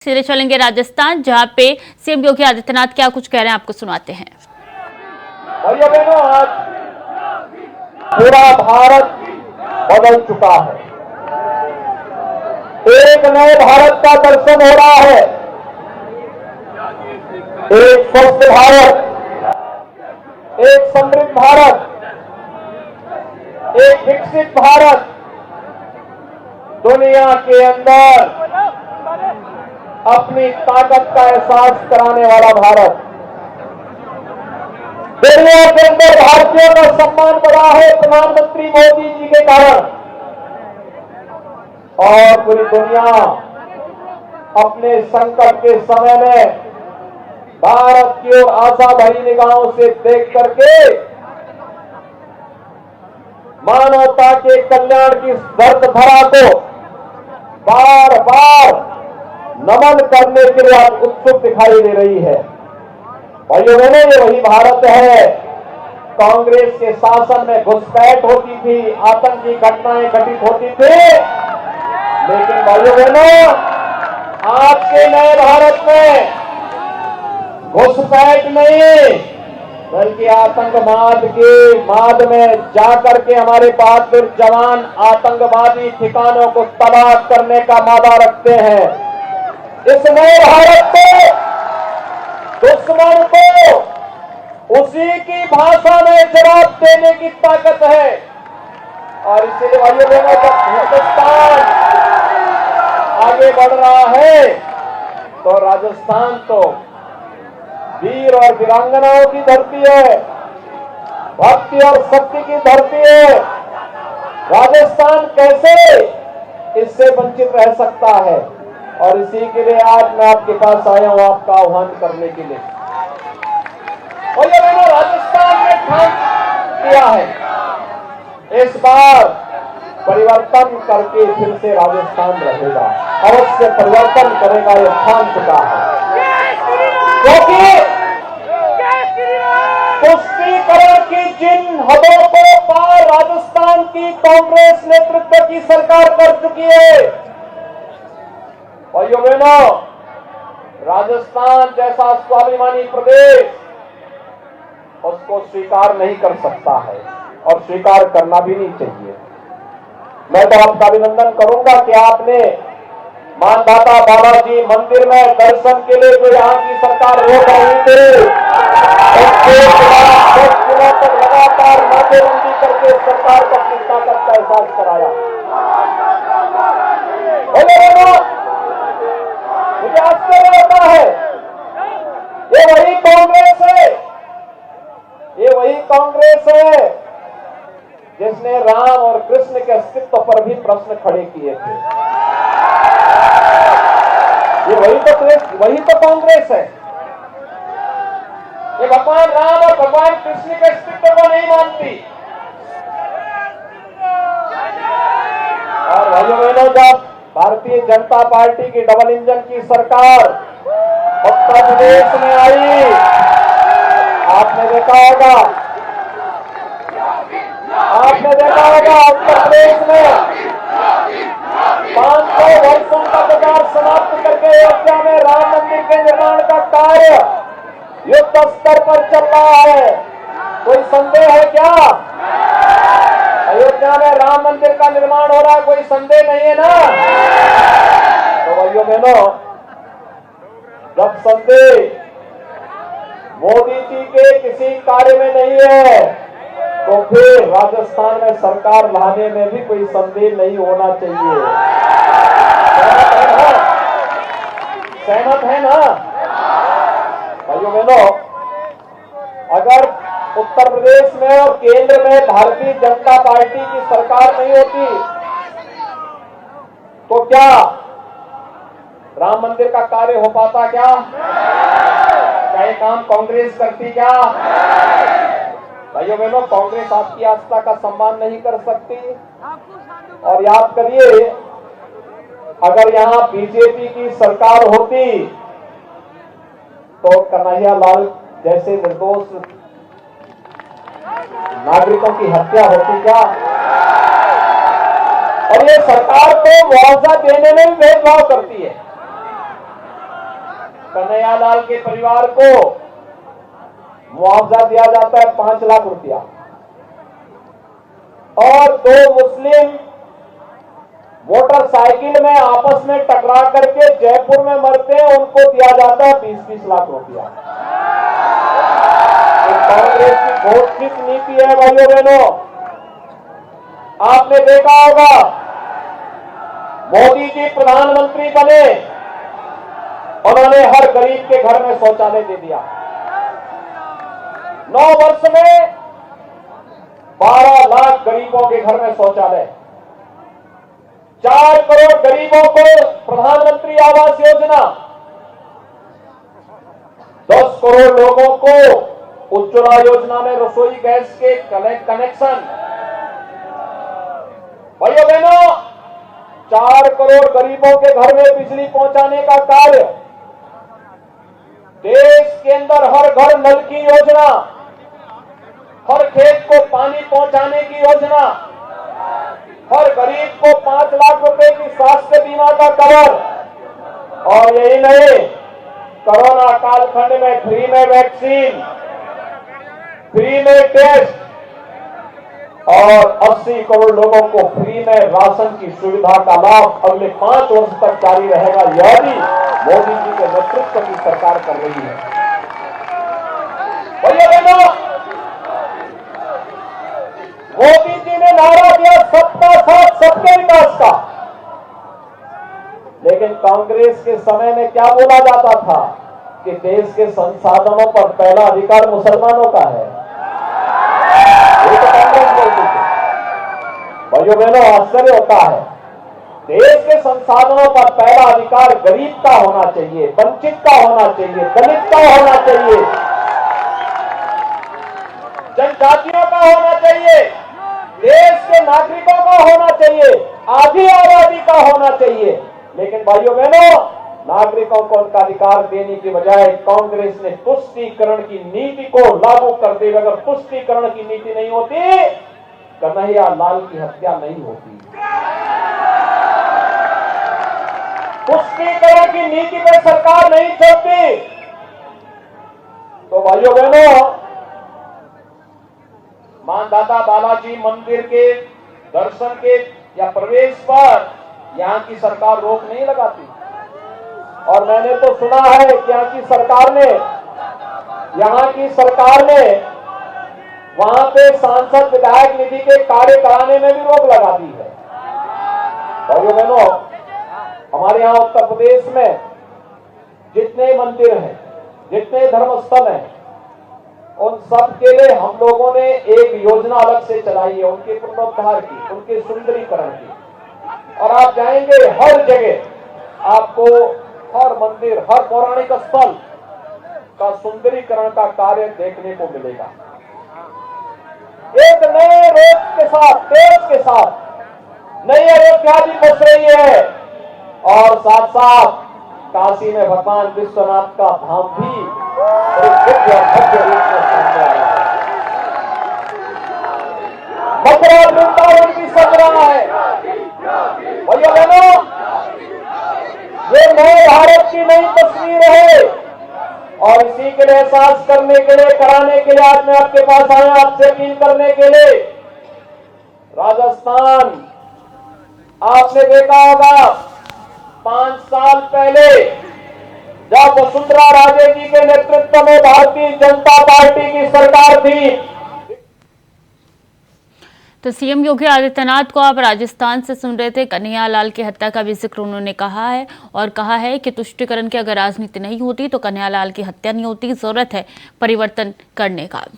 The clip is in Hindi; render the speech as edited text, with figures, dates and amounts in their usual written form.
सीधे चलेंगे राजस्थान, जहां पे सीएम योगी आदित्यनाथ क्या कुछ कह रहे हैं आपको सुनाते हैं। भाइयों बहनों, आज पूरा भारत बदल चुका है। एक नए भारत का दर्शन हो रहा है। एक स्वस्थ भारत, एक समृद्ध भारत, एक विकसित भारत, दुनिया के अंदर अपनी ताकत का एहसास कराने वाला भारत। दुनिया के अंदर भारतीयों का सम्मान बढ़ा है प्रधानमंत्री मोदी जी के कारण, और पूरी दुनिया अपने संकट के समय में भारत की ओर आशा भरी निगाहों से देख करके मानवता के कल्याण की दर्द धरा को बार बार नमन करने के लिए आज उत्सुक दिखाई दे रही है। भाइयों बहनों, ये वही भारत है। कांग्रेस के शासन में घुसपैठ होती थी, आतंकी घटनाएं घटित होती थी, लेकिन भाइयों बहनों, आज के नए भारत में घुसपैठ नहीं, बल्कि आतंकवाद के माद में जाकर के हमारे बहादुर जवान आतंकवादी ठिकानों को तबाह करने का मादा रखते हैं। इस नए भारत को, दुश्मन को उसी की भाषा में जवाब देने की ताकत है। और इसलिए भाइयों बहनों, जब हिंदुस्तान आगे बढ़ रहा है तो राजस्थान तो वीर और वीरांगनाओं की धरती है, भक्ति और शक्ति की धरती है। राजस्थान कैसे इससे वंचित रह सकता है? और इसी के लिए आज मैं आपके पास आया हूं, आपका आह्वान करने के लिए। और ये मैंने राजस्थान में ठान किया है, इस बार परिवर्तन करके फिर से राजस्थान रहेगा, अवश्य परिवर्तन करेगा, ये ठान चुका है। क्योंकि तुष्टीकरण की जिन हदों को पार राजस्थान की कांग्रेस नेतृत्व की सरकार कर चुकी है, भाइयों बहनों, राजस्थान जैसा स्वाभिमानी प्रदेश उसको स्वीकार नहीं कर सकता है और स्वीकार करना भी नहीं चाहिए। मैं तो आपका अभिनंदन करूंगा कि आपने मानधाता बालाजी मंदिर में दर्शन के लिए जो यहाँ की सरकार रोक रही थी, 10 दिनों तक लगातार नाकेबंदी करके सरकार को अपनी ताकत का एहसास कराया। मुझे आश्चर्य होता है, ये वही कांग्रेस है, ये वही कांग्रेस है जिसने राम और कृष्ण के अस्तित्व पर भी प्रश्न खड़े किए थे। ये वही तो कांग्रेस है। ये भगवान राम और भगवान कृष्ण के अस्तित्व को नहीं मानती। और भाइयों बहनों, जब भारतीय जनता पार्टी की डबल इंजन की सरकार उत्तर प्रदेश में आई, आपने देखा होगा उत्तर प्रदेश में 500 वर्षों का विचार समाप्त करके अयोध्या में राम मंदिर के निर्माण का कार्य युद्ध स्तर पर चल रहा है। कोई संदेह है क्या? अयोध्या में राम मंदिर का निर्माण हो रहा है, कोई संदेह नहीं है ना? तो भाइयों बहनों, जब संदेह मोदी जी के किसी कार्य में नहीं है, तो फिर राजस्थान में सरकार लाने में भी कोई संदेह नहीं होना चाहिए। सहमत है ना? भाइयों बहनों, अगर उत्तर प्रदेश में और केंद्र में भारतीय जनता पार्टी की सरकार नहीं होती तो क्या राम मंदिर का कार्य हो पाता? क्या ये काम कांग्रेस करती? क्या भाइयों बहनों, कांग्रेस आपकी आस्था का सम्मान नहीं कर सकती। और याद करिए, अगर यहां बीजेपी की सरकार होती तो कन्हैया लाल जैसे निर्दोष नागरिकों की हत्या होती क्या? और ये सरकार तो मुआवजा देने में भी भेदभाव करती है। कन्हैयालाल के परिवार को मुआवजा दिया जाता है 5 लाख रुपया, और 2 मुस्लिम मोटरसाइकिल में आपस में टकरा करके जयपुर में मरते हैं, उनको दिया जाता है 20-20 लाख रुपया। कांग्रेस की घोषित नीति है भाइयों बहनों। आपने देखा होगा, मोदी जी प्रधानमंत्री बने, उन्होंने हर गरीब के घर में शौचालय दे दिया। 9 वर्ष में 12 लाख गरीबों के घर में शौचालय, 4 करोड़ गरीबों को प्रधानमंत्री आवास योजना, 10 करोड़ लोगों को उज्ज्वला योजना में रसोई गैस के कनेक्शन। भाइयों बहनों, 4 करोड़ गरीबों के घर में बिजली पहुंचाने का कार्य, देश के अंदर हर घर नल की योजना, हर खेत को पानी पहुंचाने की योजना, हर गरीब को 5 लाख रुपए की स्वास्थ्य बीमा का कवर, और यही नहीं, कोरोना कालखंड में फ्री में वैक्सीन, फ्री में टेस्ट, और 80 करोड़ लोगों को फ्री में राशन की सुविधा का लाभ अगले 5 वर्ष तक जारी रहेगा। यह भी मोदी जी के नेतृत्व की सरकार कर रही है। भैया बहनों, मोदी जी ने नारा दिया सबका साथ सबके विकास का, लेकिन कांग्रेस के समय में क्या बोला जाता था कि देश के संसाधनों पर पहला अधिकार मुसलमानों का है। ये तो कांग्रेस बोलती थी। भाइयों बहनों, आश्चर्य होता है, देश के संसाधनों पर पहला अधिकार गरीब का होना चाहिए, वंचित का होना चाहिए, दलित का होना चाहिए, जनजातियों का होना चाहिए, देश के नागरिकों का होना चाहिए, आधी आबादी का होना चाहिए। लेकिन भाइयों बहनों, नागरिकों को उनका अधिकार देने की बजाय कांग्रेस ने तुष्टीकरण की नीति को लागू करते हुए, अगर तुष्टीकरण की नीति नहीं होती, कन्हैयालाल की हत्या नहीं होती। तुष्टीकरण की नीति पर सरकार नहीं चलती, तो भाइयों बहनों, मानदाता बालाजी मंदिर के दर्शन के या प्रवेश पर यहां की सरकार रोक नहीं लगाती। और मैंने तो सुना है कि यहाँ की सरकार ने वहां पे सांसद विधायक निधि के कार्य कराने में भी रोक लगा दी है। भाइयों बहनों, हमारे यहाँ उत्तर प्रदेश में जितने मंदिर हैं, जितने धर्मस्थल हैं, उन सब के लिए हम लोगों ने एक योजना अलग से चलाई है, उनके पुनरुद्धार की, उनके सुंदरीकरण की। और आप जाएंगे हर जगह आपको हर मंदिर, हर पौराणिक स्थल का सुंदरीकरण का कार्य देखने को मिलेगा। एक नए रूप के साथ, तेज के साथ नई अयोध्या भी बस रही है, और साथ साथ काशी में भगवान विश्वनाथ का धाम भी भव्य रूप में सामने आ रहा है। मथुरा वृंदावन भी सज रहा है। भैया बहनों, ये नए भारत की नई तस्वीर है, और इसी के लिए एहसास करने के लिए, कराने के लिए आज मैं आपके पास आया, आपसे अपील करने के लिए। राजस्थान, आपने देखा होगा 5 साल पहले जब वसुंधरा राजे जी के नेतृत्व में भारतीय जनता पार्टी की सरकार थी, तो सीएम योगी आदित्यनाथ को आप राजस्थान से सुन रहे थे। कन्हैयालाल की हत्या का भी जिक्र उन्होंने कहा है, और कहा है कि तुष्टीकरण की अगर राजनीति नहीं होती तो कन्हैयालाल की हत्या नहीं होती। जरूरत है परिवर्तन करने का।